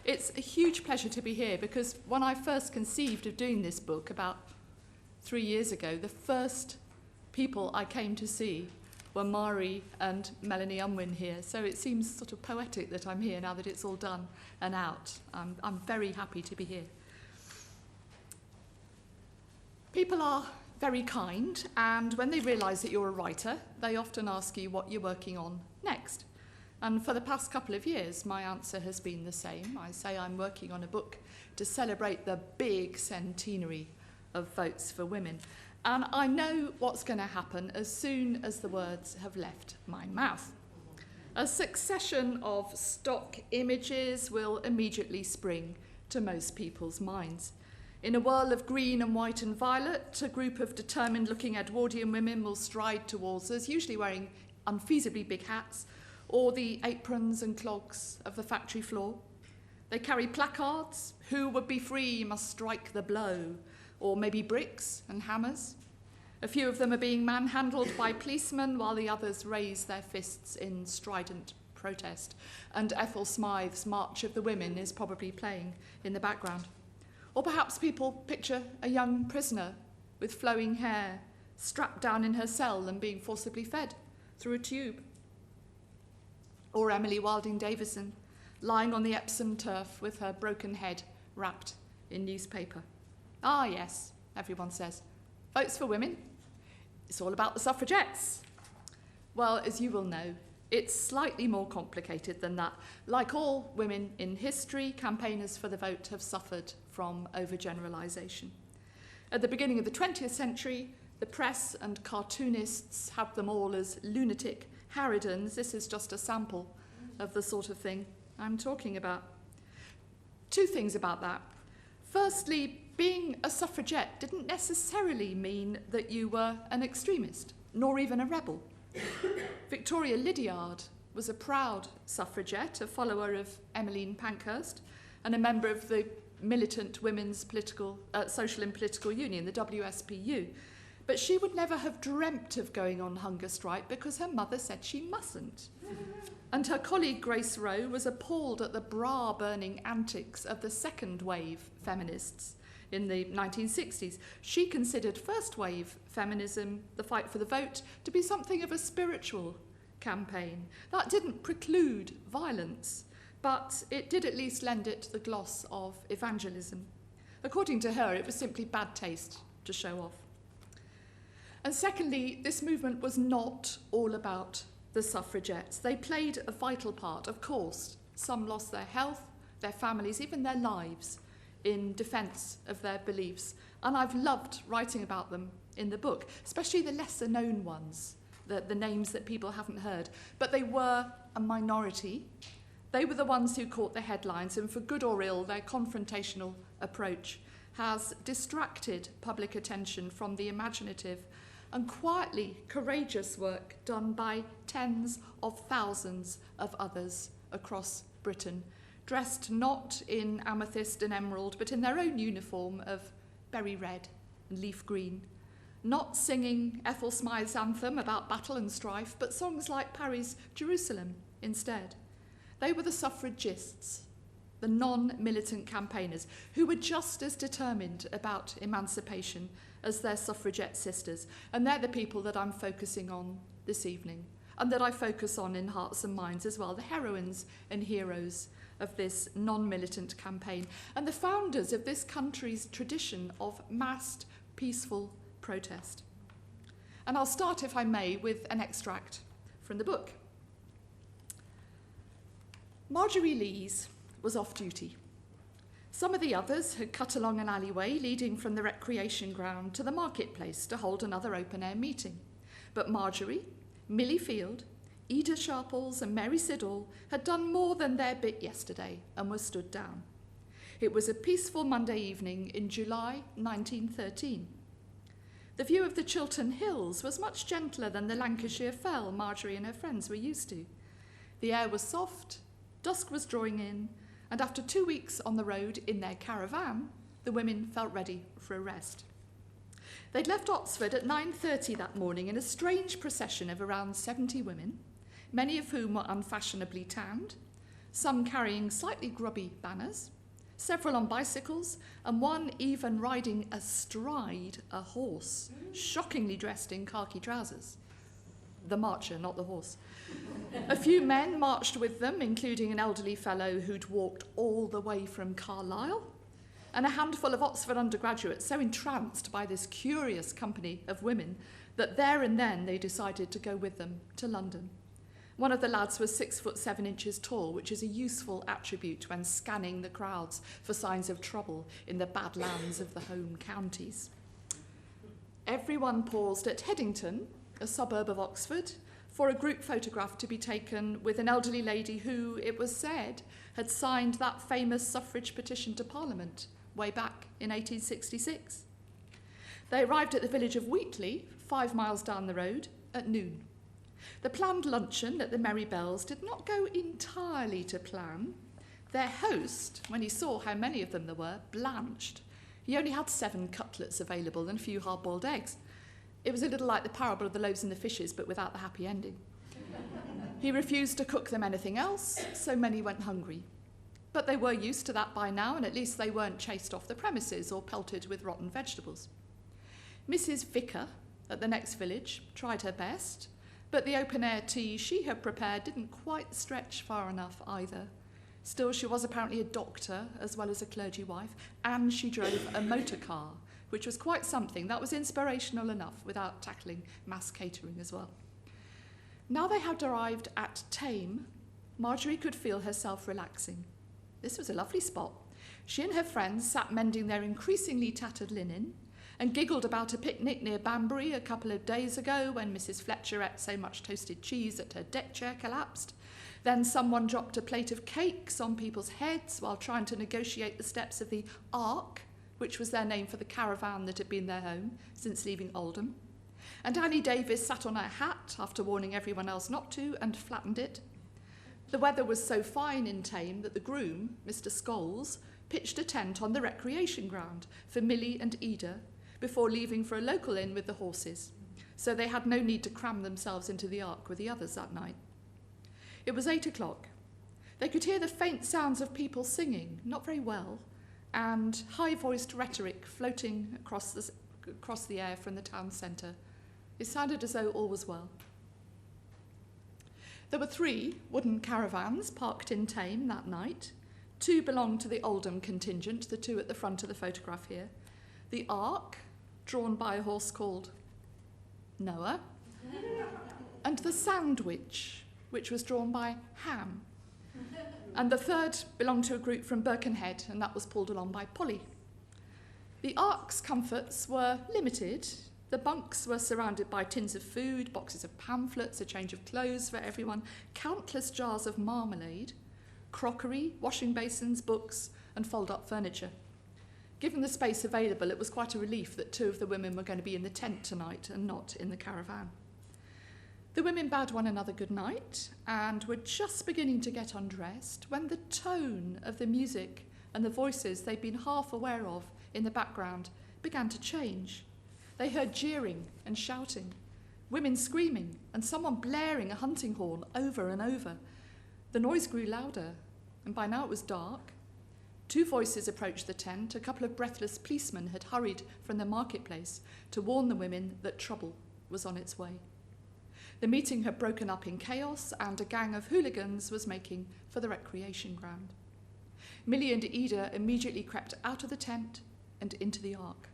It's a huge pleasure to be here because when I first conceived of doing this book about 3 years ago, the first people I came to see were Mari and Melanie Unwin here. So it seems sort of poetic that I'm here now that it's all done and out. I'm very happy to be here. People are very kind, and when they realise that you're a writer, they often ask you what you're working on next. And for the past couple of years, my answer has been the same. I say I'm working on a book to celebrate the big centenary of votes for women. And I know what's going to happen as soon as the words have left my mouth. A succession of stock images will immediately spring to most people's minds. In a whirl of green and white and violet, a group of determined-looking Edwardian women will stride towards us, usually wearing unfeasibly big hats, or the aprons and clogs of the factory floor. They carry placards, "Who would be free must strike the blow," or maybe bricks and hammers. A few of them are being manhandled by policemen, while the others raise their fists in strident protest. And Ethel Smythe's March of the Women is probably playing in the background. Or perhaps people picture a young prisoner with flowing hair, strapped down in her cell and being forcibly fed through a tube. Or Emily Wilding Davison, lying on the Epsom turf with her broken head wrapped in newspaper. Ah, yes, everyone says. Votes for women? It's all about the suffragettes. Well, as you will know, it's slightly more complicated than that. Like all women in history, campaigners for the vote have suffered from overgeneralisation. At the beginning of the 20th century, the press and cartoonists had them all as lunatic harridans. This is just a sample of the sort of thing I'm talking about. Two things about that. Firstly, being a suffragette didn't necessarily mean that you were an extremist, nor even a rebel. Victoria Lydiard was a proud suffragette, a follower of Emmeline Pankhurst, and a member of the militant Women's Social and Political Union, the WSPU. But she would never have dreamt of going on hunger strike because her mother said she mustn't. And her colleague Grace Roe was appalled at the bra-burning antics of the second wave feminists in the 1960s. She considered first wave feminism, the fight for the vote, to be something of a spiritual campaign. That didn't preclude violence, but it did at least lend it the gloss of evangelism. According to her, it was simply bad taste to show off. And secondly, this movement was not all about the suffragettes. They played a vital part, of course. Some lost their health, their families, even their lives in defence of their beliefs. And I've loved writing about them in the book, especially the lesser known ones, the names that people haven't heard. But they were a minority. They were the ones who caught the headlines, and for good or ill, their confrontational approach has distracted public attention from the imaginative and quietly courageous work done by tens of thousands of others across Britain, dressed not in amethyst and emerald, but in their own uniform of berry red and leaf green, not singing Ethel Smythe's anthem about battle and strife, but songs like Parry's Jerusalem instead. They were the Suffragists, the non-militant campaigners, who were just as determined about emancipation as their suffragette sisters. And they're the people that I'm focusing on this evening, and that I focus on in Hearts and Minds as well, the heroines and heroes of this non-militant campaign, and the founders of this country's tradition of massed, peaceful protest. And I'll start, if I may, with an extract from the book. Marjorie Lees was off duty. Some of the others had cut along an alleyway leading from the recreation ground to the marketplace to hold another open-air meeting. But Marjorie, Millie Field, Ida Sharples and Mary Siddall had done more than their bit yesterday and were stood down. It was a peaceful Monday evening in July 1913. The view of the Chiltern Hills was much gentler than the Lancashire Fell Marjorie and her friends were used to. The air was soft, dusk was drawing in, and after 2 weeks on the road in their caravan, the women felt ready for a rest. They'd left Oxford at 9:30 that morning in a strange procession of around 70 women, many of whom were unfashionably tanned, some carrying slightly grubby banners, several on bicycles, and one even riding astride a horse, shockingly dressed in khaki trousers. The marcher, not the horse. A few men marched with them, including an elderly fellow who'd walked all the way from Carlisle, and a handful of Oxford undergraduates so entranced by this curious company of women that there and then they decided to go with them to London. One of the lads was 6'7" tall, which is a useful attribute when scanning the crowds for signs of trouble in the badlands of the home counties. Everyone paused at Headington, a suburb of Oxford, for a group photograph to be taken with an elderly lady who, it was said, had signed that famous suffrage petition to Parliament way back in 1866. They arrived at the village of Wheatley, 5 miles down the road, at noon. The planned luncheon at the Merry Bells did not go entirely to plan. Their host, when he saw how many of them there were, blanched. He only had 7 cutlets available and a few hard-boiled eggs. It was a little like the parable of the loaves and the fishes, but without the happy ending. He refused to cook them anything else, so many went hungry. But they were used to that by now, and at least they weren't chased off the premises or pelted with rotten vegetables. Mrs. Vicar, at the next village, tried her best, but the open-air tea she had prepared didn't quite stretch far enough either. Still, she was apparently a doctor as well as a clergy wife, and she drove a motor car, which was quite something. That was inspirational enough without tackling mass catering as well. Now they had arrived at Thame, Marjorie could feel herself relaxing. This was a lovely spot. She and her friends sat mending their increasingly tattered linen and giggled about a picnic near Banbury a couple of days ago when Mrs. Fletcher ate so much toasted cheese that her deck chair collapsed. Then someone dropped a plate of cakes on people's heads while trying to negotiate the steps of the Ark, which was their name for the caravan that had been their home since leaving Oldham. And Annie Davis sat on her hat after warning everyone else not to and flattened it. The weather was so fine in Thame that the groom, Mr. Scholes, pitched a tent on the recreation ground for Millie and Ida before leaving for a local inn with the horses, so they had no need to cram themselves into the Ark with the others that night. It was 8 o'clock. They could hear the faint sounds of people singing, not very well, and high-voiced rhetoric floating across the air from the town centre. It sounded as though all was well. There were 3 wooden caravans parked in Thame that night. 2 belonged to the Oldham contingent, the 2 at the front of the photograph here. The Ark, drawn by a horse called Noah, and the Sandwich, which was drawn by Ham. And the 3rd belonged to a group from Birkenhead, and that was pulled along by Polly. The Ark's comforts were limited. The bunks were surrounded by tins of food, boxes of pamphlets, a change of clothes for everyone, countless jars of marmalade, crockery, washing basins, books, and fold-up furniture. Given the space available, it was quite a relief that 2 of the women were going to be in the tent tonight and not in the caravan. The women bade one another good night and were just beginning to get undressed when the tone of the music and the voices they'd been half aware of in the background began to change. They heard jeering and shouting, women screaming, and someone blaring a hunting horn over and over. The noise grew louder, and by now it was dark. 2 voices approached the tent. A couple of breathless policemen had hurried from the marketplace to warn the women that trouble was on its way. The meeting had broken up in chaos, and a gang of hooligans was making for the recreation ground. Millie and Ida immediately crept out of the tent and into the Ark.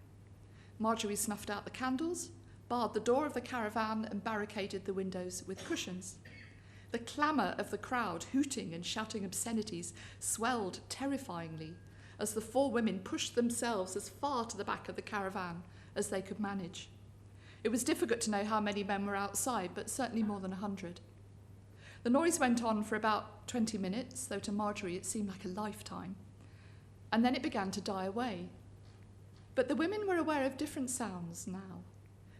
Marjorie snuffed out the candles, barred the door of the caravan, and barricaded the windows with cushions. The clamour of the crowd, hooting and shouting obscenities, swelled terrifyingly as the 4 women pushed themselves as far to the back of the caravan as they could manage. It was difficult to know how many men were outside, but certainly more than 100. The noise went on for about 20 minutes, though to Marjorie it seemed like a lifetime, and then it began to die away. But the women were aware of different sounds now.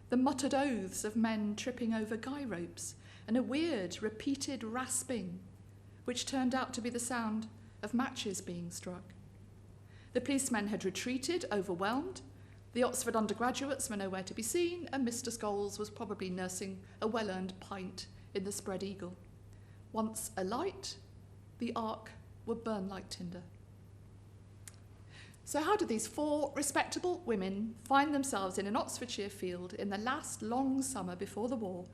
The muttered oaths of men tripping over guy ropes, and a weird, repeated rasping, which turned out to be the sound of matches being struck. The policemen had retreated, overwhelmed. The Oxford undergraduates were nowhere to be seen, and Mr. Scholes was probably nursing a well-earned pint in the Spread Eagle. Once alight, the Ark would burn like tinder. So how did these 4 respectable women find themselves in an Oxfordshire field in the last long summer before the war,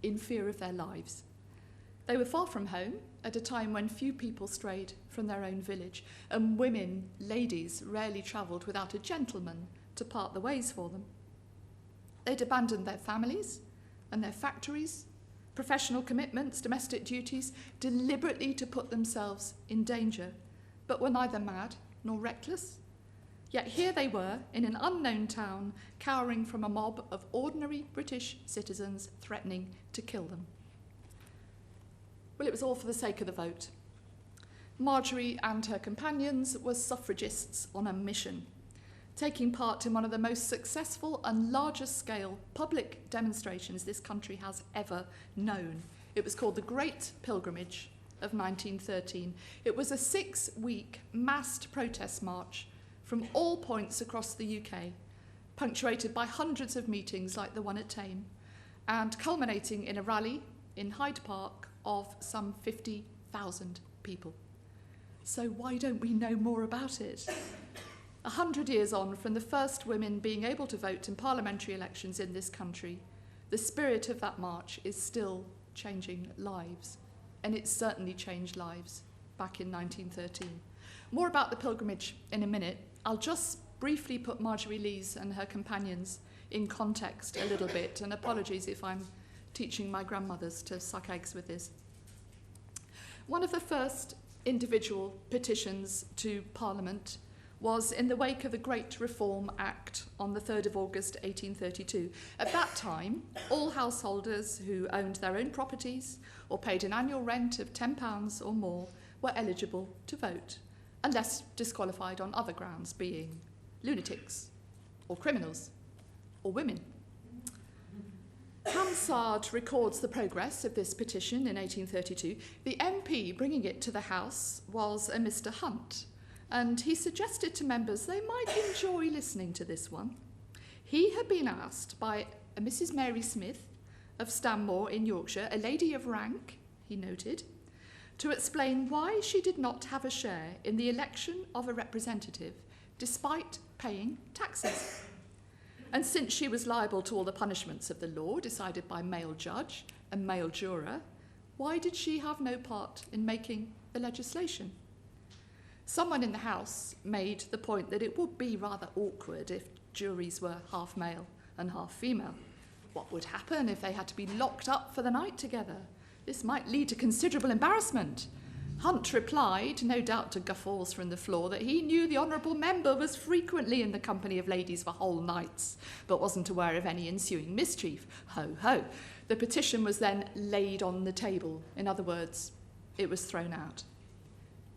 in fear of their lives? They were far from home at a time when few people strayed from their own village, and women, ladies, rarely travelled without a gentleman to part the ways for them. They'd abandoned their families and their factories, professional commitments, domestic duties, deliberately to put themselves in danger, but were neither mad nor reckless. Yet here they were in an unknown town, cowering from a mob of ordinary British citizens threatening to kill them. Well, it was all for the sake of the vote. Marjorie and her companions were suffragists on a mission, taking part in one of the most successful and largest scale public demonstrations this country has ever known. It was called the Great Pilgrimage of 1913. It was a 6-week massed protest march from all points across the UK, punctuated by hundreds of meetings like the one at Thame, and culminating in a rally in Hyde Park of some 50,000 people. So why don't we know more about it? 100 years on from the first women being able to vote in parliamentary elections in this country, the spirit of that march is still changing lives. And it certainly changed lives back in 1913. More about the pilgrimage in a minute. I'll just briefly put Marjorie Lees and her companions in context a little bit, and apologies if I'm teaching my grandmothers to suck eggs with this. One of the first individual petitions to Parliament was in the wake of the Great Reform Act on the 3rd of August 1832. At that time, all householders who owned their own properties or paid an annual rent of £10 or more were eligible to vote, unless disqualified on other grounds, being lunatics or criminals or women. Hansard records the progress of this petition in 1832. The MP bringing it to the House was a Mr. Hunt, and he suggested to members they might enjoy listening to this one. He had been asked by a Mrs. Mary Smith of Stanmore in Yorkshire, a lady of rank, he noted, to explain why she did not have a share in the election of a representative despite paying taxes. And since she was liable to all the punishments of the law decided by male judge and male juror, why did she have no part in making the legislation? Someone in the House made the point that it would be rather awkward if juries were half male and half female. What would happen if they had to be locked up for the night together? This might lead to considerable embarrassment. Hunt replied, no doubt to guffaws from the floor, that he knew the honourable member was frequently in the company of ladies for whole nights, but wasn't aware of any ensuing mischief. Ho, ho. The petition was then laid on the table. In other words, it was thrown out.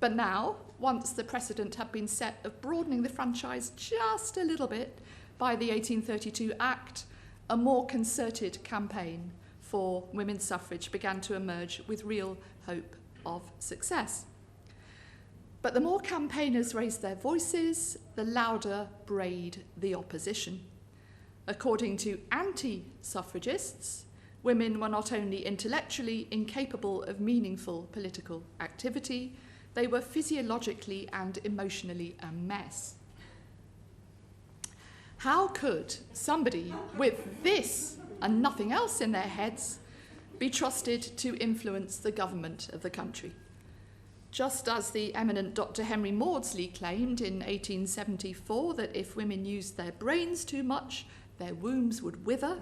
But now, once the precedent had been set of broadening the franchise just a little bit by the 1832 Act, a more concerted campaign for women's suffrage began to emerge with real hope of success. But the more campaigners raised their voices, the louder brayed the opposition. According to anti-suffragists, women were not only intellectually incapable of meaningful political activity, they were physiologically and emotionally a mess. How could somebody with this and nothing else in their heads be trusted to influence the government of the country? Just as the eminent Dr. Henry Maudsley claimed in 1874 that if women used their brains too much, their wombs would wither,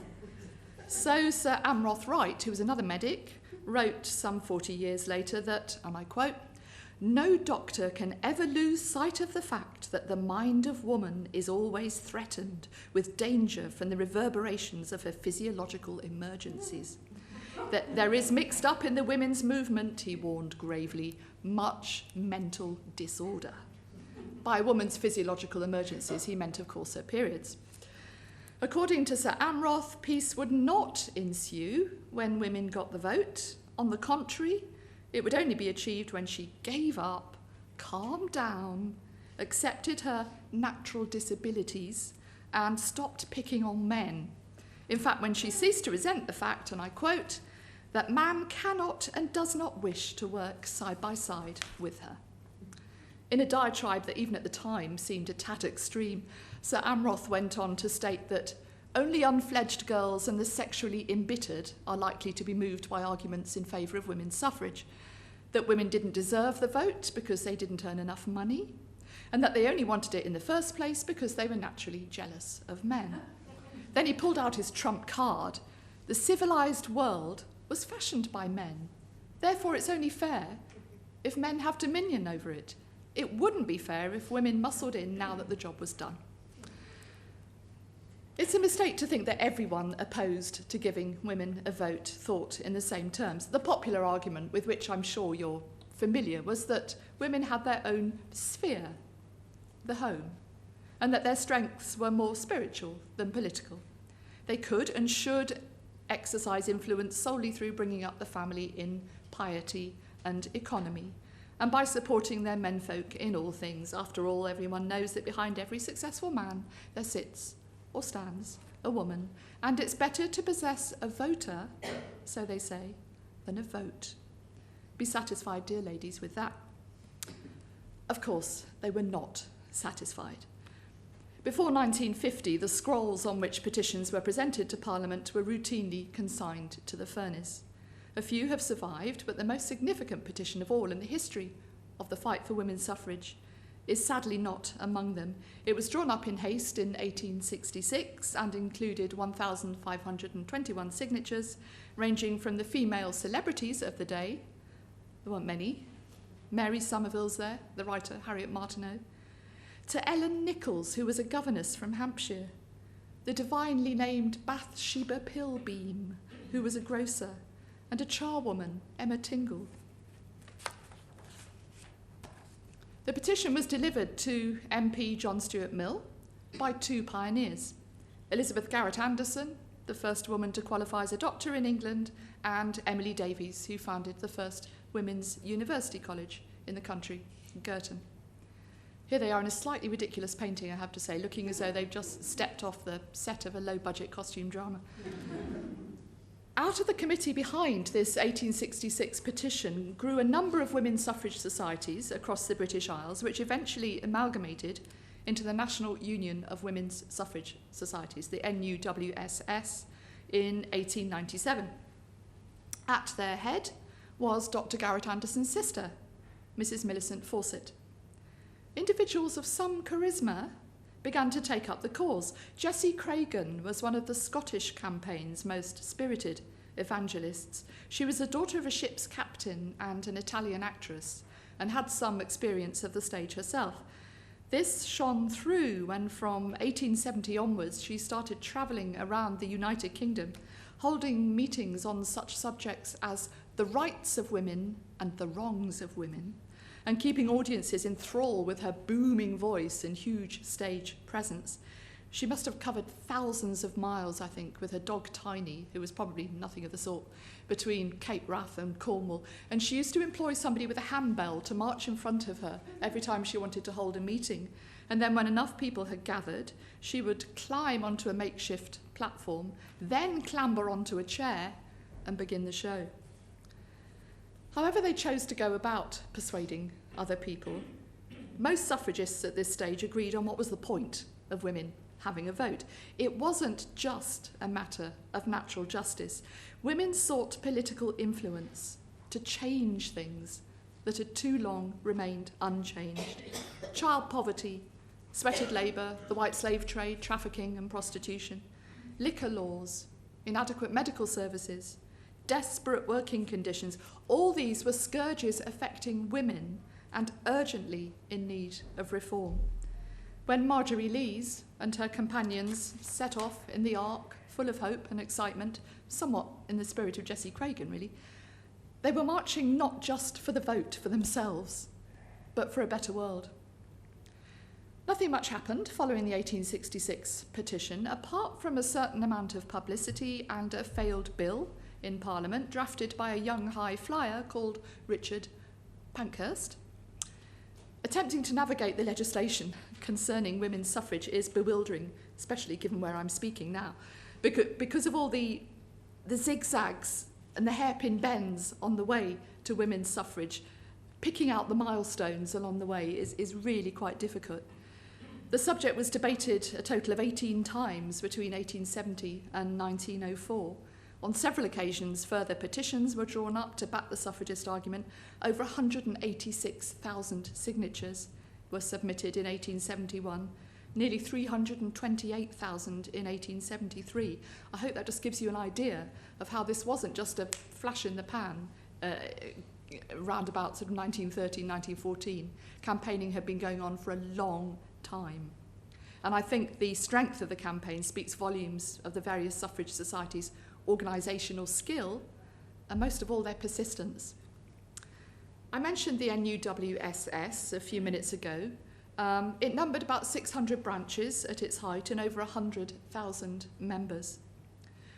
so Sir Amroth Wright, who was another medic, wrote some 40 years later that, and I quote, "No doctor can ever lose sight of the fact that the mind of woman is always threatened with danger from the reverberations of her physiological emergencies. That there is mixed up in the women's movement," he warned gravely, "much mental disorder." By woman's physiological emergencies, he meant, of course, her periods. According to Sir Amroth, peace would not ensue when women got the vote. On the contrary, it would only be achieved when she gave up, calmed down, accepted her natural disabilities, and stopped picking on men. In fact, when she ceased to resent the fact, and I quote, that man cannot and does not wish to work side by side with her. In a diatribe that even at the time seemed a tad extreme, Sir Amroth went on to state that only unfledged girls and the sexually embittered are likely to be moved by arguments in favour of women's suffrage, that women didn't deserve the vote because they didn't earn enough money, and that they only wanted it in the first place because they were naturally jealous of men. Then he pulled out his trump card. The civilised world was fashioned by men. Therefore, it's only fair if men have dominion over it. It wouldn't be fair if women muscled in now that the job was done. It's a mistake to think that everyone opposed to giving women a vote thought in the same terms. The popular argument, with which I'm sure you're familiar, was that women had their own sphere, the home, and that their strengths were more spiritual than political. They could and should exercise influence solely through bringing up the family in piety and economy, and by supporting their menfolk in all things. After all, everyone knows that behind every successful man there sits or stands a woman, and it's better to possess a voter, so they say, than a vote. Be satisfied, dear ladies, with that. Of course, they were not satisfied. Before 1950, the scrolls on which petitions were presented to Parliament were routinely consigned to the furnace. A few have survived, but the most significant petition of all in the history of the fight for women's suffrage is sadly not among them. It was drawn up in haste in 1866 and included 1,521 signatures, ranging from the female celebrities of the day, there weren't many, Mary Somerville's there, the writer Harriet Martineau, to Ellen Nichols, who was a governess from Hampshire, the divinely named Bathsheba Pilbeam, who was a grocer, and a charwoman, Emma Tingle. The petition was delivered to MP John Stuart Mill by two pioneers, Elizabeth Garrett Anderson, the first woman to qualify as a doctor in England, and Emily Davies, who founded the first women's university college in the country, Girton. Here they are in a slightly ridiculous painting, I have to say, looking as though they've just stepped off the set of a low-budget costume drama. Out of the committee behind this 1866 petition grew a number of women's suffrage societies across the British Isles, which eventually amalgamated into the National Union of Women's Suffrage Societies, the NUWSS, in 1897. At their head was Dr. Garrett Anderson's sister, Mrs. Millicent Fawcett. Individuals of some charisma began to take up the cause. Jessie Cragan was one of the Scottish campaign's most spirited evangelists. She was the daughter of a ship's captain and an Italian actress, and had some experience of the stage herself. This shone through when from 1870 onwards she started travelling around the United Kingdom, holding meetings on such subjects as the rights of women and the wrongs of women, and keeping audiences in thrall with her booming voice and huge stage presence. She must have covered thousands of miles, I think, with her dog Tiny, who was probably nothing of the sort, between Cape Wrath and Cornwall. And she used to employ somebody with a handbell to march in front of her every time she wanted to hold a meeting. And then when enough people had gathered, she would climb onto a makeshift platform, then clamber onto a chair and begin the show. However they chose to go about persuading other people, most suffragists at this stage agreed on what was the point of women having a vote. It wasn't just a matter of natural justice. Women sought political influence to change things that had too long remained unchanged. Child poverty, sweated labour, the white slave trade, trafficking and prostitution, liquor laws, inadequate medical services, desperate working conditions, all these were scourges affecting women and urgently in need of reform. When Marjorie Lees and her companions set off in the Ark, full of hope and excitement, somewhat in the spirit of Jessie Cragan, really, they were marching not just for the vote for themselves, but for a better world. Nothing much happened following the 1866 petition, apart from a certain amount of publicity and a failed bill in Parliament, drafted by a young high flyer called Richard Pankhurst. Attempting to navigate the legislation concerning women's suffrage is bewildering, especially given where I'm speaking now, because of all the zigzags and the hairpin bends on the way to women's suffrage. picking out the milestones along the way is really quite difficult. The subject was debated a total of 18 times between 1870 and 1904. On several occasions, further petitions were drawn up to back the suffragist argument. Over 186,000 signatures were submitted in 1871, nearly 328,000 in 1873. I hope that just gives you an idea of how this wasn't just a flash in the pan round about sort of 1913, 1914. Campaigning had been going on for a long time. And I think the strength of the campaign speaks volumes of the various suffrage societies' organisational skill, and most of all their persistence. I mentioned the NUWSS a few minutes ago. It numbered about 600 branches at its height and over 100,000 members.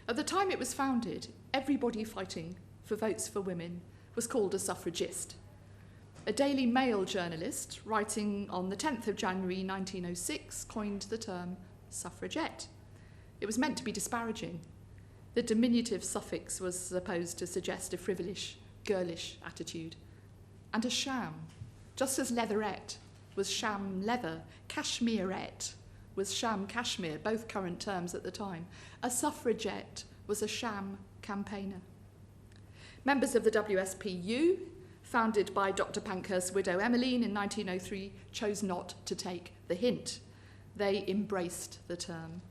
At the time it was founded, everybody fighting for votes for women was called a suffragist. A Daily Mail journalist, writing on the 10th of January 1906, coined the term suffragette. It was meant to be disparaging. The diminutive suffix was supposed to suggest a frivolous, girlish attitude. And a sham, just as leatherette was sham leather, cashmerette was sham cashmere, both current terms at the time. A suffragette was a sham campaigner. Members of the WSPU, founded by Dr. Pankhurst's widow Emmeline in 1903, chose not to take the hint. They embraced the term,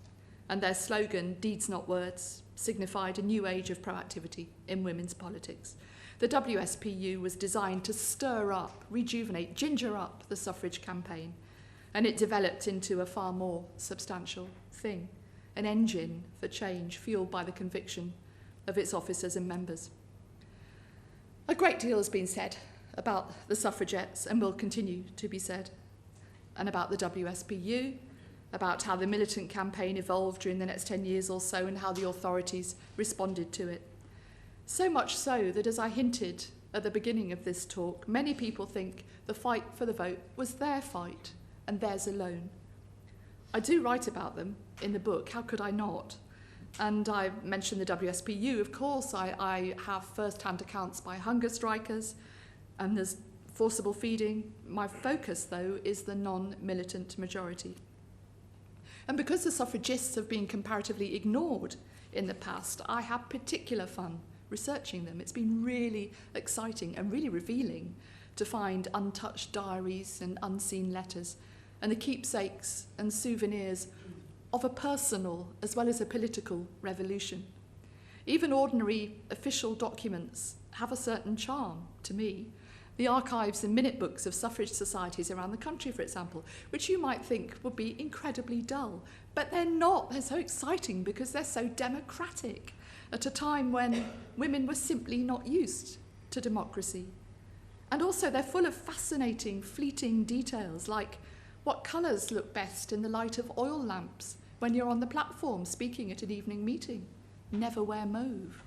and their slogan, "Deeds not words," signified a new age of proactivity in women's politics. The WSPU was designed to stir up, rejuvenate, ginger up the suffrage campaign, and it developed into a far more substantial thing, an engine for change fueled by the conviction of its officers and members. A great deal has been said about the suffragettes and will continue to be said, and about the WSPU, about how the militant campaign evolved during the next 10 years or so and how the authorities responded to it. So much so that, as I hinted at the beginning of this talk, many people think the fight for the vote was their fight and theirs alone. I do write about them in the book, how could I not? And I mentioned the WSPU, of course. I have first-hand accounts by hunger strikers, and there's forcible feeding. My focus, though, is the non-militant majority. And because the suffragists have been comparatively ignored in the past, I have particular fun researching them. It's been really exciting and really revealing to find untouched diaries and unseen letters, and the keepsakes and souvenirs of a personal as well as a political revolution. Even ordinary official documents have a certain charm to me. The archives and minute books of suffrage societies around the country, for example, which you might think would be incredibly dull, but they're not. They're so exciting because they're so democratic at a time when women were simply not used to democracy. And also they're full of fascinating, fleeting details, like what colours look best in the light of oil lamps when you're on the platform speaking at an evening meeting. Never wear mauve.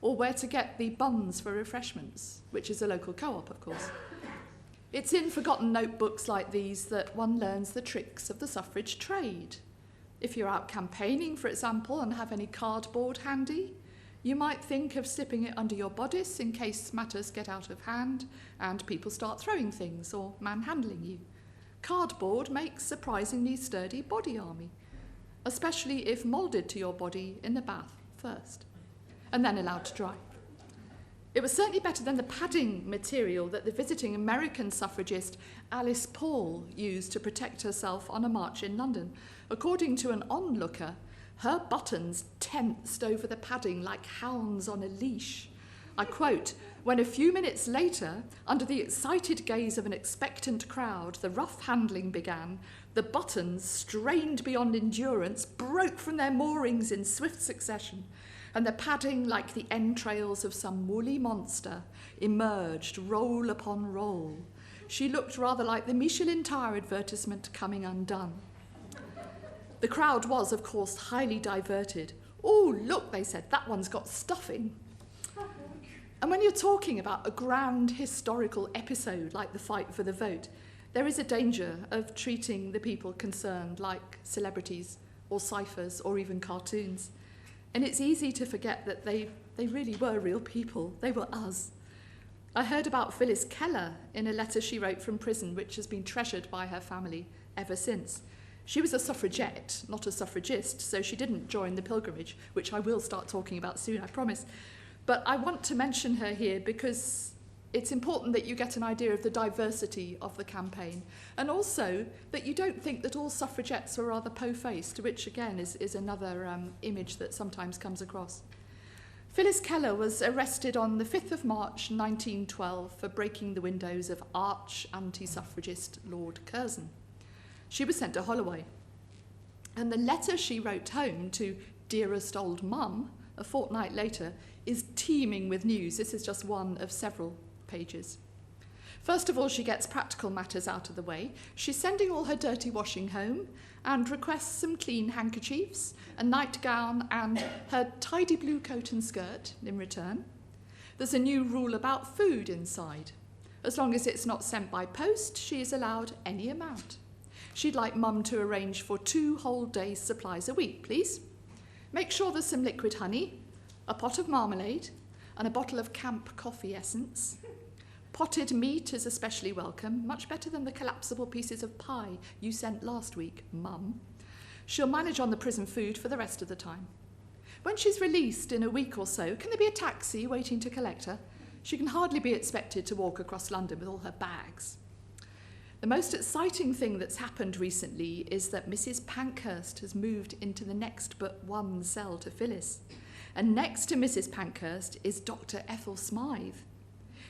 Or where to get the buns for refreshments, which is a local co-op, of course. It's in forgotten notebooks like these that one learns the tricks of the suffrage trade. If you're out campaigning, for example, and have any cardboard handy, you might think of slipping it under your bodice in case matters get out of hand and people start throwing things or manhandling you. Cardboard makes surprisingly sturdy body army, especially if moulded to your body in the bath first, and then allowed to dry. It was certainly better than the padding material that the visiting American suffragist Alice Paul used to protect herself on a march in London. According to an onlooker, her buttons tensed over the padding like hounds on a leash. I quote, "When a few minutes later, under the excited gaze of an expectant crowd, the rough handling began, the buttons, strained beyond endurance, broke from their moorings in swift succession, and the padding, like the entrails of some woolly monster, emerged roll upon roll. She looked rather like the Michelin tire advertisement coming undone." The crowd was, of course, highly diverted. "Oh, look," they said, "that one's got stuffing." And when you're talking about a grand historical episode like the fight for the vote, there is a danger of treating the people concerned like celebrities or ciphers or even cartoons. And it's easy to forget that they really were real people. They were us. I heard about Phyllis Keller in a letter she wrote from prison, which has been treasured by her family ever since. She was a suffragette, not a suffragist, so she didn't join the pilgrimage, which I will start talking about soon, I promise. But I want to mention her here because it's important that you get an idea of the diversity of the campaign, and also that you don't think that all suffragettes were rather po-faced, which again is another image that sometimes comes across. Phyllis Keller was arrested on the 5th of March 1912 for breaking the windows of arch anti-suffragist Lord Curzon. She was sent to Holloway, and the letter she wrote home to dearest old mum a fortnight later is teeming with news. This is just one of several pages. First of all, she gets practical matters out of the way. She's sending all her dirty washing home and requests some clean handkerchiefs, a nightgown and her tidy blue coat and skirt in return. There's a new rule about food inside. As long as it's not sent by post, she is allowed any amount. She'd like Mum to arrange for 2 whole days' supplies a week, please. Make sure there's some liquid honey, a pot of marmalade, and a bottle of camp coffee essence. Potted meat is especially welcome, much better than the collapsible pieces of pie you sent last week, Mum. She'll manage on the prison food for the rest of the time. When she's released in a week or so, can there be a taxi waiting to collect her? She can hardly be expected to walk across London with all her bags. The most exciting thing that's happened recently is that Mrs. Pankhurst has moved into the next but one cell to Phyllis. And next to Mrs. Pankhurst is Dr. Ethel Smythe.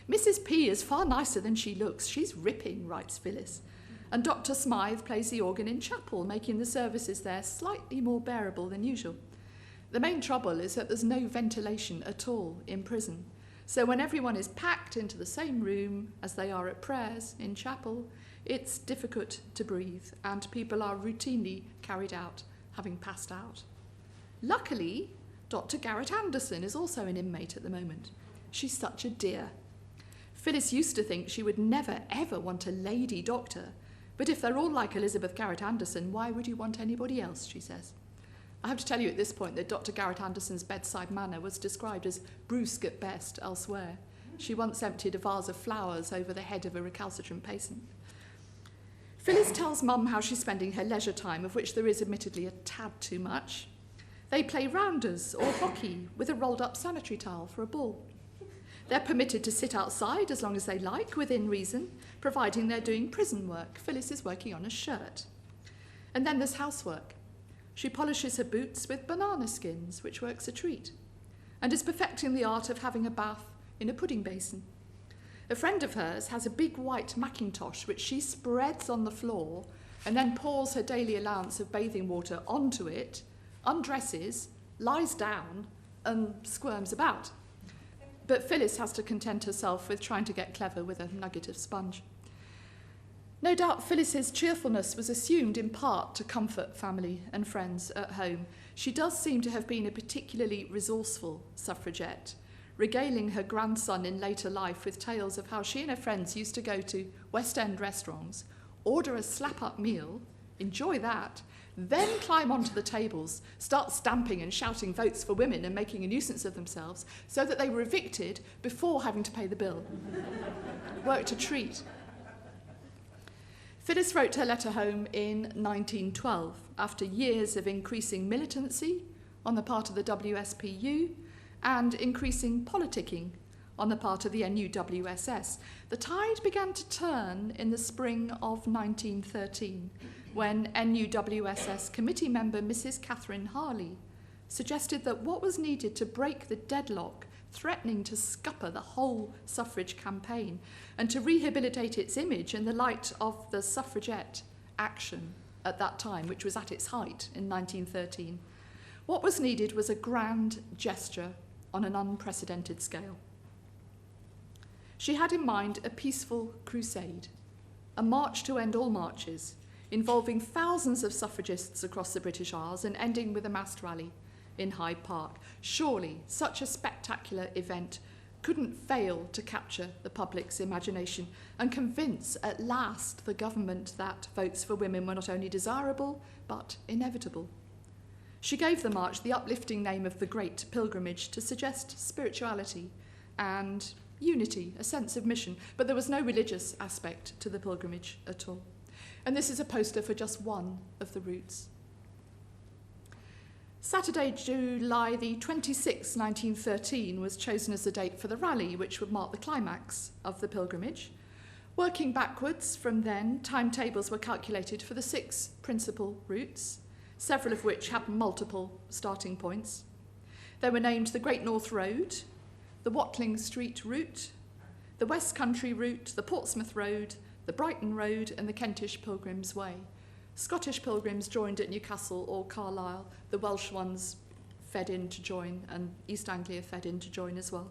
Mrs. P is far nicer than she looks. She's ripping, writes Phyllis. And Dr. Smythe plays the organ in chapel, making the services there slightly more bearable than usual. The main trouble is that there's no ventilation at all in prison. So when everyone is packed into the same room as they are at prayers in chapel, it's difficult to breathe, and people are routinely carried out, having passed out. Luckily, Dr. Garrett Anderson is also an inmate at the moment. She's such a dear. Phyllis used to think she would never, ever want a lady doctor, but if they're all like Elizabeth Garrett Anderson, why would you want anybody else, she says. I have to tell you at this point that Dr. Garrett Anderson's bedside manner was described as brusque at best elsewhere. She once emptied a vase of flowers over the head of a recalcitrant patient. Phyllis tells Mum how she's spending her leisure time, of which there is admittedly a tad too much. They play rounders or hockey with a rolled-up sanitary towel for a ball. They're permitted to sit outside as long as they like, within reason, providing they're doing prison work. Phyllis is working on a shirt. And then there's housework. She polishes her boots with banana skins, which works a treat, and is perfecting the art of having a bath in a pudding basin. A friend of hers has a big white Macintosh which she spreads on the floor and then pours her daily allowance of bathing water onto it, undresses, lies down and squirms about. But Phyllis has to content herself with trying to get clever with a nugget of sponge. No doubt Phyllis's cheerfulness was assumed in part to comfort family and friends at home. She does seem to have been a particularly resourceful suffragette, regaling her grandson in later life with tales of how she and her friends used to go to West End restaurants, order a slap-up meal, enjoy that, then climb onto the tables, start stamping and shouting votes for women and making a nuisance of themselves so that they were evicted before having to pay the bill. Worked a treat. Phyllis wrote her letter home in 1912 after years of increasing militancy on the part of the WSPU and increasing politicking on the part of the NUWSS. The tide began to turn in the spring of 1913 when NUWSS committee member Mrs. Catherine Harley suggested that what was needed to break the deadlock threatening to scupper the whole suffrage campaign and to rehabilitate its image in the light of the suffragette action at that time, which was at its height in 1913, what was needed was a grand gesture on an unprecedented scale. She had in mind a peaceful crusade, a march to end all marches, involving thousands of suffragists across the British Isles and ending with a massed rally in Hyde Park. Surely such a spectacular event couldn't fail to capture the public's imagination and convince at last the government that votes for women were not only desirable but inevitable. She gave the march the uplifting name of the Great Pilgrimage to suggest spirituality and unity, a sense of mission, but there was no religious aspect to the pilgrimage at all. And this is a poster for just one of the routes. Saturday, July the 26th, 1913 was chosen as the date for the rally, which would mark the climax of the pilgrimage. Working backwards from then, timetables were calculated for the 6 principal routes, several of which had multiple starting points. They were named the Great North Road, the Watling Street route, the West Country route, the Portsmouth Road, the Brighton Road, and the Kentish Pilgrims' Way. Scottish pilgrims joined at Newcastle or Carlisle. The Welsh ones fed in to join, and East Anglia fed in to join as well.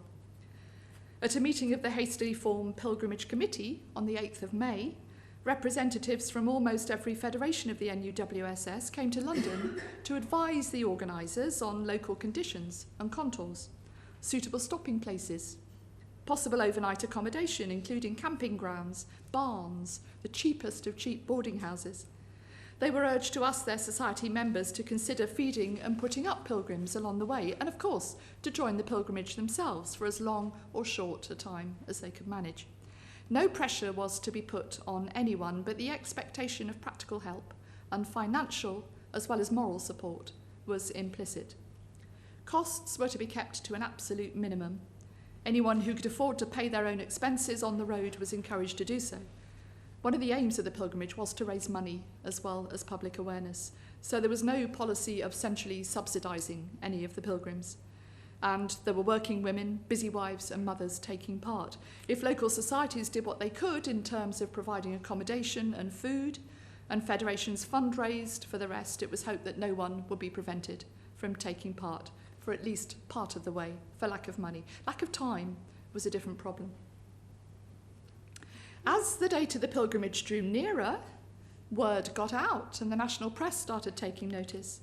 At a meeting of the hastily formed Pilgrimage Committee on the 8th of May, representatives from almost every federation of the NUWSS came to London to advise the organisers on local conditions and contours, suitable stopping places, possible overnight accommodation, including camping grounds, barns, the cheapest of cheap boarding houses. They were urged to ask their society members to consider feeding and putting up pilgrims along the way, and of course to join the pilgrimage themselves for as long or short a time as they could manage. No pressure was to be put on anyone, but the expectation of practical help and financial as well as moral support was implicit. Costs were to be kept to an absolute minimum. Anyone who could afford to pay their own expenses on the road was encouraged to do so. One of the aims of the pilgrimage was to raise money as well as public awareness, so there was no policy of centrally subsidising any of the pilgrims. And there were working women, busy wives and mothers taking part. If local societies did what they could in terms of providing accommodation and food, and federations fundraised for the rest, it was hoped that no one would be prevented from taking part for at least part of the way for lack of money. Lack of time was a different problem. As the date of the pilgrimage drew nearer, word got out and the national press started taking notice.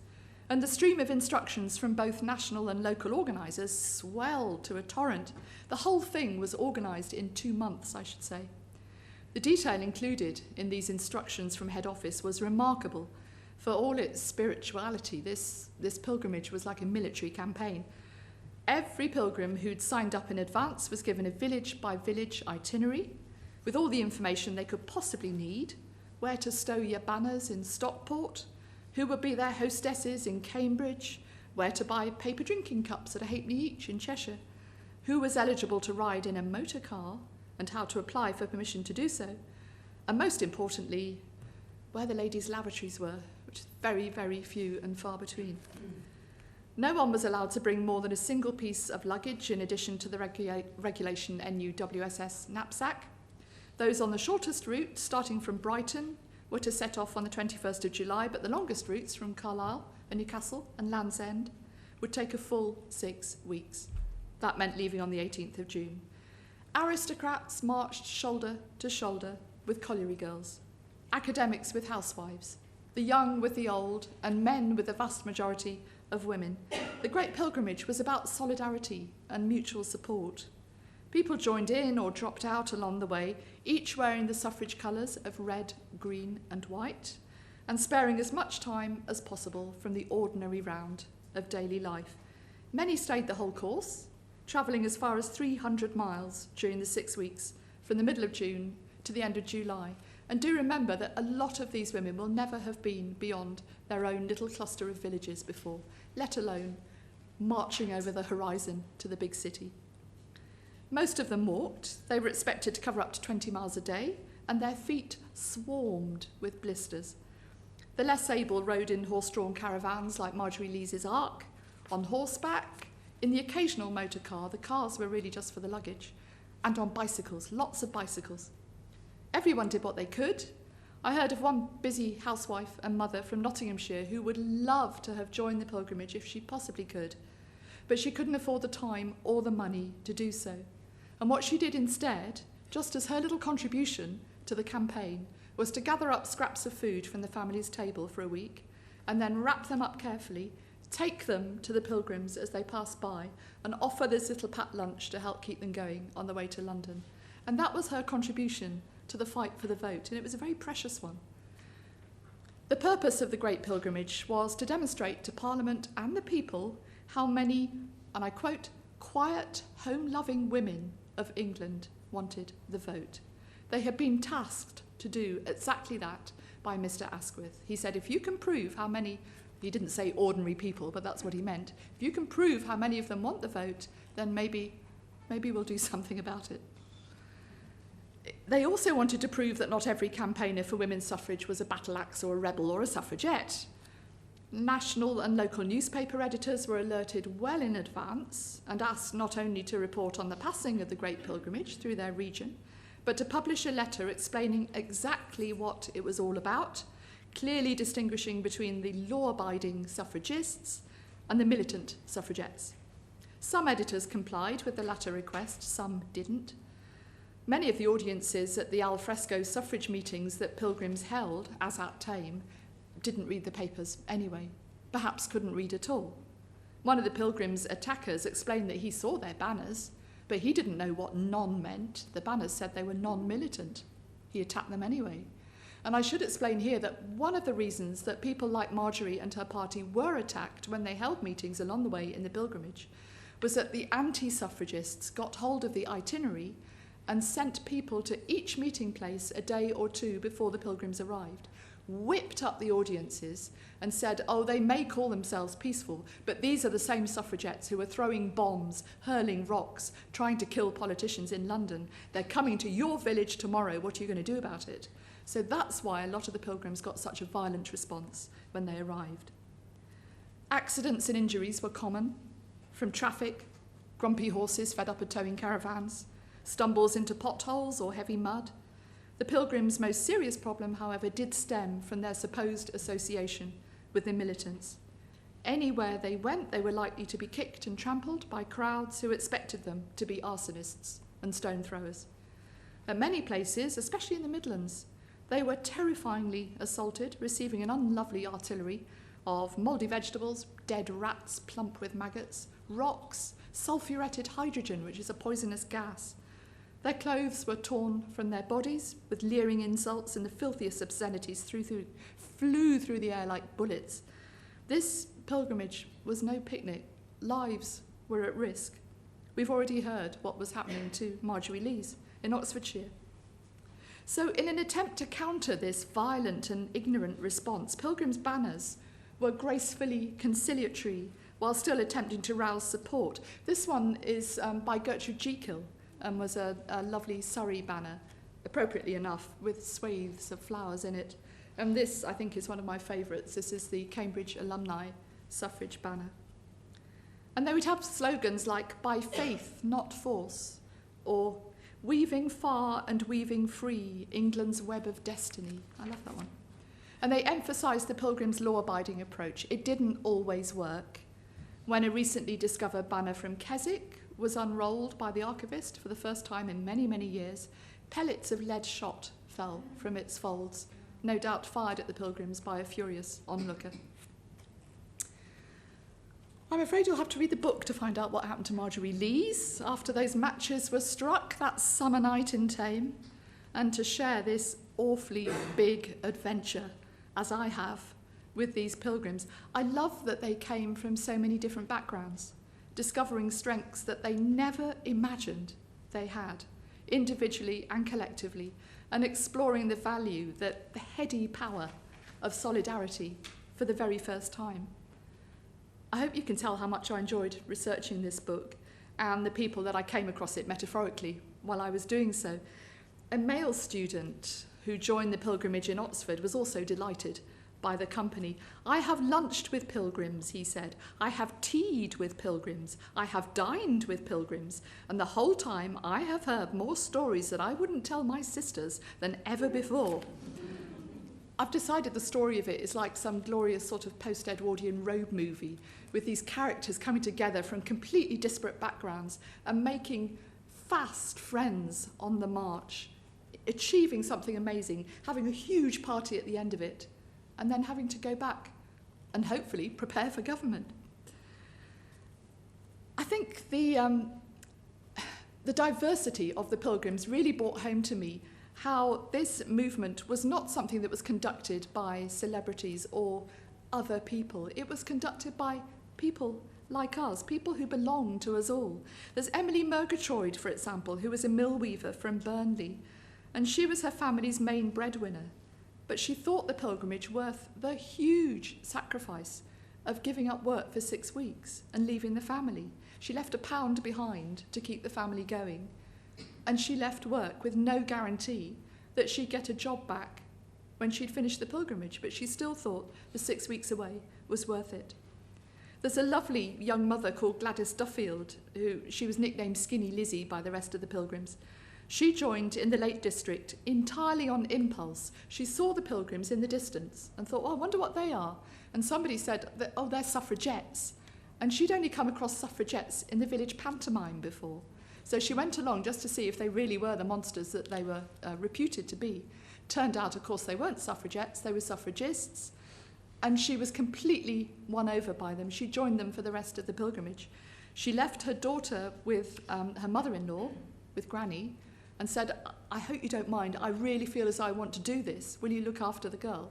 And the stream of instructions from both national and local organisers swelled to a torrent. The whole thing was organised in 2 months, I should say. The detail included in these instructions from head office was remarkable. For all its spirituality, this pilgrimage was like a military campaign. Every pilgrim who'd signed up in advance was given a village-by-village itinerary with all the information they could possibly need, where to stow your banners in Stockport, who would be their hostesses in Cambridge, where to buy paper drinking cups at a halfpenny each in Cheshire, who was eligible to ride in a motor car and how to apply for permission to do so, and most importantly, where the ladies' lavatories were, which is very, very few and far between. No one was allowed to bring more than a single piece of luggage in addition to the regulation NUWSS knapsack. Those on the shortest route, starting from Brighton, were to set off on the 21st of July, but the longest routes from Carlisle and Newcastle and Land's End would take a full 6 weeks. That meant leaving on the 18th of June. Aristocrats marched shoulder to shoulder with colliery girls, academics with housewives, the young with the old, and men with the vast majority of women. The Great Pilgrimage was about solidarity and mutual support. People joined in or dropped out along the way, each wearing the suffrage colours of red, green and white, and sparing as much time as possible from the ordinary round of daily life. Many stayed the whole course, travelling as far as 300 miles during the 6 weeks, from the middle of June to the end of July. And do remember that a lot of these women will never have been beyond their own little cluster of villages before, let alone marching over the horizon to the big city. Most of them walked. They were expected to cover up to 20 miles a day, and their feet swarmed with blisters. The less able rode in horse-drawn caravans like Marjorie Lees's Ark, on horseback, in the occasional motor car. The cars were really just for the luggage, and on bicycles, lots of bicycles. Everyone did what they could. I heard of one busy housewife and mother from Nottinghamshire who would love to have joined the pilgrimage if she possibly could, but she couldn't afford the time or the money to do so. And what she did instead, just as her little contribution to the campaign, was to gather up scraps of food from the family's table for a week and then wrap them up carefully, take them to the pilgrims as they passed by and offer this little pat lunch to help keep them going on the way to London. And that was her contribution to the fight for the vote, and it was a very precious one. The purpose of the Great Pilgrimage was to demonstrate to Parliament and the people how many, and I quote, quiet, home-loving women of England wanted the vote. They had been tasked to do exactly that by Mr. Asquith. He said, if you can prove how many, he didn't say ordinary people, but that's what he meant, if you can prove how many of them want the vote, then maybe we'll do something about it. They also wanted to prove that not every campaigner for women's suffrage was a battle axe or a rebel or a suffragette. National and local newspaper editors were alerted well in advance and asked not only to report on the passing of the Great Pilgrimage through their region, but to publish a letter explaining exactly what it was all about, clearly distinguishing between the law-abiding suffragists and the militant suffragettes. Some editors complied with the latter request, some didn't. Many of the audiences at the alfresco suffrage meetings that pilgrims held, as at Tame, didn't read the papers anyway, perhaps couldn't read at all. One of the pilgrims' attackers explained that he saw their banners, but he didn't know what non meant. The banners said they were non-militant. He attacked them anyway. And I should explain here that one of the reasons that people like Marjorie and her party were attacked when they held meetings along the way in the pilgrimage was that the anti-suffragists got hold of the itinerary and sent people to each meeting place a day or two before the pilgrims arrived, whipped up the audiences and said, oh, they may call themselves peaceful, but these are the same suffragettes who are throwing bombs, hurling rocks, trying to kill politicians in London. They're coming to your village tomorrow. What are you going to do about it? So that's why a lot of the pilgrims got such a violent response when they arrived. Accidents and injuries were common, from traffic, grumpy horses fed up of towing caravans, stumbles into potholes or heavy mud. The pilgrims' most serious problem, however, did stem from their supposed association with the militants. Anywhere they went, they were likely to be kicked and trampled by crowds who expected them to be arsonists and stone throwers. At many places, especially in the Midlands, they were terrifyingly assaulted, receiving an unlovely artillery of mouldy vegetables, dead rats plump with maggots, rocks, sulphuretted hydrogen, which is a poisonous gas. Their clothes were torn from their bodies with leering insults, and the filthiest obscenities flew through the air like bullets. This pilgrimage was no picnic. Lives were at risk. We've already heard what was happening to Marjorie Lees in Oxfordshire. So in an attempt to counter this violent and ignorant response, pilgrims' banners were gracefully conciliatory while still attempting to rouse support. This one is by Gertrude Jekyll, and was a lovely Surrey banner, appropriately enough, with swathes of flowers in it. And this, I think, is one of my favourites. This is the Cambridge Alumni Suffrage banner. And they would have slogans like, by faith, not force, or weaving far and weaving free, England's web of destiny. I love that one. And they emphasised the pilgrims' law-abiding approach. It didn't always work. When a recently discovered banner from Keswick was unrolled by the archivist for the first time in many, many years, pellets of lead shot fell from its folds, no doubt fired at the pilgrims by a furious onlooker. I'm afraid you'll have to read the book to find out what happened to Marjorie Lees after those matches were struck that summer night in Tame, and to share this awfully big adventure, as I have, with these pilgrims. I love that they came from so many different backgrounds, discovering strengths that they never imagined they had, individually and collectively, and exploring the value, the heady power of solidarity for the very first time. I hope you can tell how much I enjoyed researching this book and the people that I came across it metaphorically while I was doing so. A male student who joined the pilgrimage in Oxford was also delighted by the company. I have lunched with pilgrims, he said. I have tea'd with pilgrims. I have dined with pilgrims. And the whole time I have heard more stories that I wouldn't tell my sisters than ever before. I've decided the story of it is like some glorious sort of post-Edwardian road movie with these characters coming together from completely disparate backgrounds and making fast friends on the march, achieving something amazing, having a huge party at the end of it, and then having to go back and hopefully prepare for government. I think the diversity of the pilgrims really brought home to me how this movement was not something that was conducted by celebrities or other people. It was conducted by people like us, people who belong to us all. There's Emily Murgatroyd, for example, who was a mill weaver from Burnley, and she was her family's main breadwinner. But she thought the pilgrimage worth the huge sacrifice of giving up work for 6 weeks and leaving the family. She left £1 behind to keep the family going, and she left work with no guarantee that she'd get a job back when she'd finished the pilgrimage, but she still thought the 6 weeks away was worth it. There's a lovely young mother called Gladys Duffield, she was nicknamed Skinny Lizzie by the rest of the pilgrims. She joined in the Lake District entirely on impulse. She saw the pilgrims in the distance and thought, oh, I wonder what they are. And somebody said, oh, they're suffragettes. And she'd only come across suffragettes in the village pantomime before. So she went along just to see if they really were the monsters that they were reputed to be. Turned out, of course, they weren't suffragettes, they were suffragists. And she was completely won over by them. She joined them for the rest of the pilgrimage. She left her daughter with her mother-in-law, with Granny, and said, I hope you don't mind, I really feel as I want to do this. Will you look after the girl?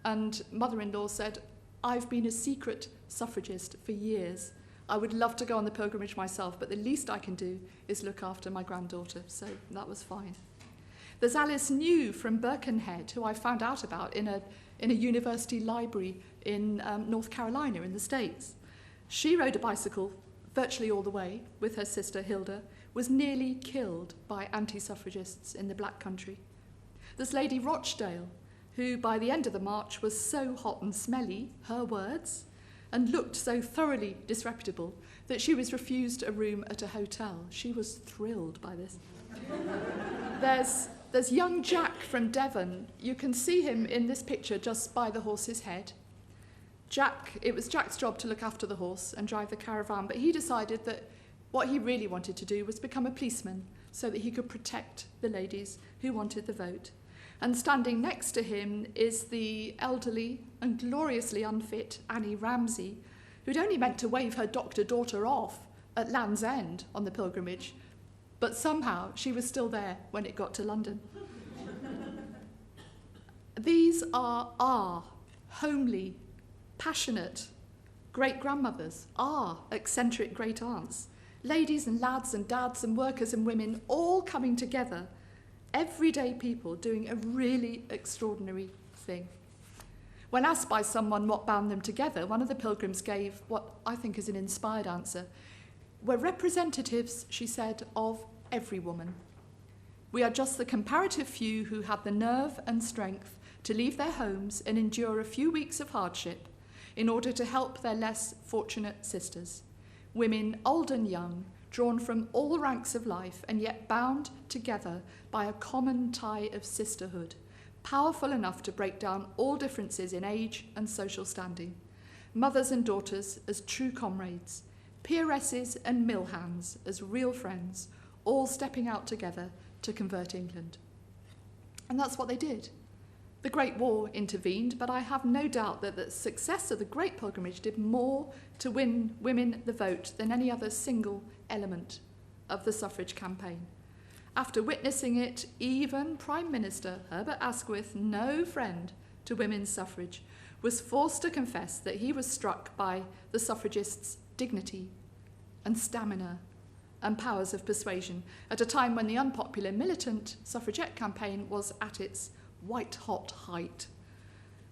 And mother-in-law said, I've been a secret suffragist for years. I would love to go on the pilgrimage myself, but the least I can do is look after my granddaughter. So that was fine. There's Alice New from Birkenhead, who I found out about in a university library in North Carolina in the States. She rode a bicycle virtually all the way with her sister Hilda, was nearly killed by anti-suffragists in the Black Country. There's Lady Rochdale, who by the end of the march was so hot and smelly, her words, and looked so thoroughly disreputable that she was refused a room at a hotel. She was thrilled by this. There's young Jack from Devon. You can see him in this picture just by the horse's head. It was Jack's job to look after the horse and drive the caravan, but he decided that what he really wanted to do was become a policeman so that he could protect the ladies who wanted the vote. And standing next to him is the elderly and gloriously unfit Annie Ramsay, who'd only meant to wave her doctor daughter off at Land's End on the pilgrimage, but somehow she was still there when it got to London. These are our homely, passionate great-grandmothers, our eccentric great-aunts, ladies and lads and dads and workers and women all coming together, everyday people doing a really extraordinary thing. When asked by someone what bound them together, one of the pilgrims gave what I think is an inspired answer. We're representatives, she said, of every woman. We are just the comparative few who had the nerve and strength to leave their homes and endure a few weeks of hardship in order to help their less fortunate sisters. Women old and young, drawn from all ranks of life and yet bound together by a common tie of sisterhood, powerful enough to break down all differences in age and social standing. Mothers and daughters as true comrades, peeresses and mill hands as real friends, all stepping out together to convert England. And that's what they did. The Great War intervened, but I have no doubt that the success of the Great Pilgrimage did more to win women the vote than any other single element of the suffrage campaign. After witnessing it, even Prime Minister Herbert Asquith, no friend to women's suffrage, was forced to confess that he was struck by the suffragists' dignity and stamina and powers of persuasion at a time when the unpopular militant suffragette campaign was at its white-hot height.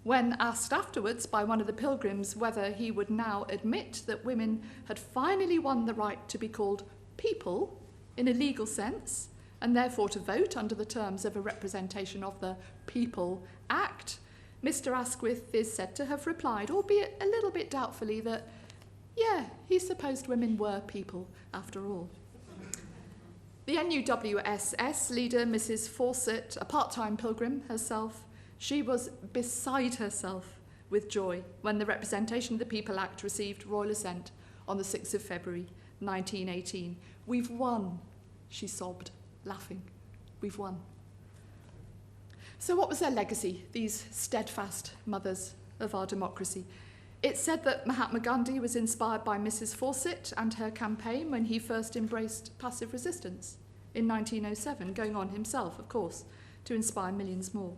When asked afterwards by one of the pilgrims whether he would now admit that women had finally won the right to be called people in a legal sense, and therefore to vote under the terms of a representation of the People Act, Mr. Asquith is said to have replied, albeit a little bit doubtfully, that, yeah, he supposed women were people after all. The NUWSS leader, Mrs. Fawcett, a part-time pilgrim herself, she was beside herself with joy when the Representation of the People Act received royal assent on the 6th of February 1918. We've won, she sobbed, laughing. We've won. So what was their legacy, these steadfast mothers of our democracy? It's said that Mahatma Gandhi was inspired by Mrs. Fawcett and her campaign when he first embraced passive resistance in 1907, going on himself, of course, to inspire millions more.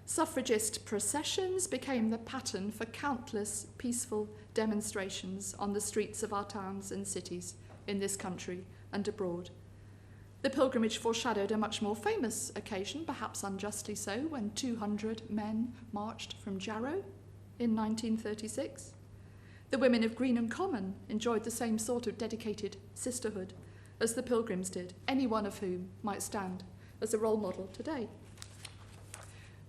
Suffragist processions became the pattern for countless peaceful demonstrations on the streets of our towns and cities in this country and abroad. The pilgrimage foreshadowed a much more famous occasion, perhaps unjustly so, when 200 men marched from Jarrow in 1936. The women of Greenham Common enjoyed the same sort of dedicated sisterhood as the pilgrims did, any one of whom might stand as a role model today.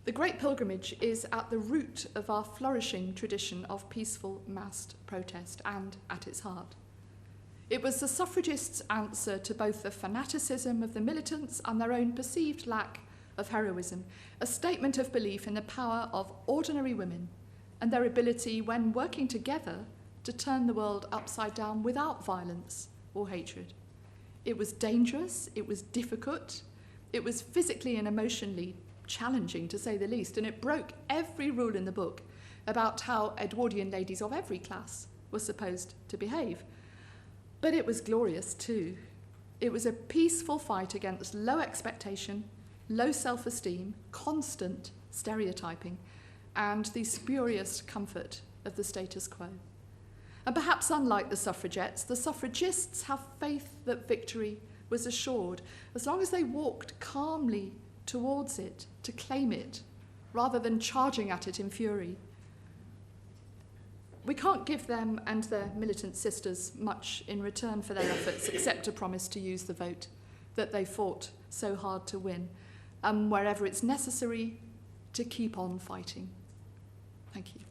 The Great Pilgrimage is at the root of our flourishing tradition of peaceful massed protest and at its heart. It was the suffragists' answer to both the fanaticism of the militants and their own perceived lack of heroism, a statement of belief in the power of ordinary women and their ability, when working together, to turn the world upside down without violence or hatred. It was dangerous, it was difficult, it was physically and emotionally challenging, to say the least, and it broke every rule in the book about how Edwardian ladies of every class were supposed to behave. But it was glorious too. It was a peaceful fight against low expectation, low self-esteem, constant stereotyping, and the spurious comfort of the status quo. And perhaps unlike the suffragettes, the suffragists have faith that victory was assured as long as they walked calmly towards it to claim it, rather than charging at it in fury. We can't give them and their militant sisters much in return for their efforts, except a promise to use the vote that they fought so hard to win, and wherever it's necessary, to keep on fighting. Thank you.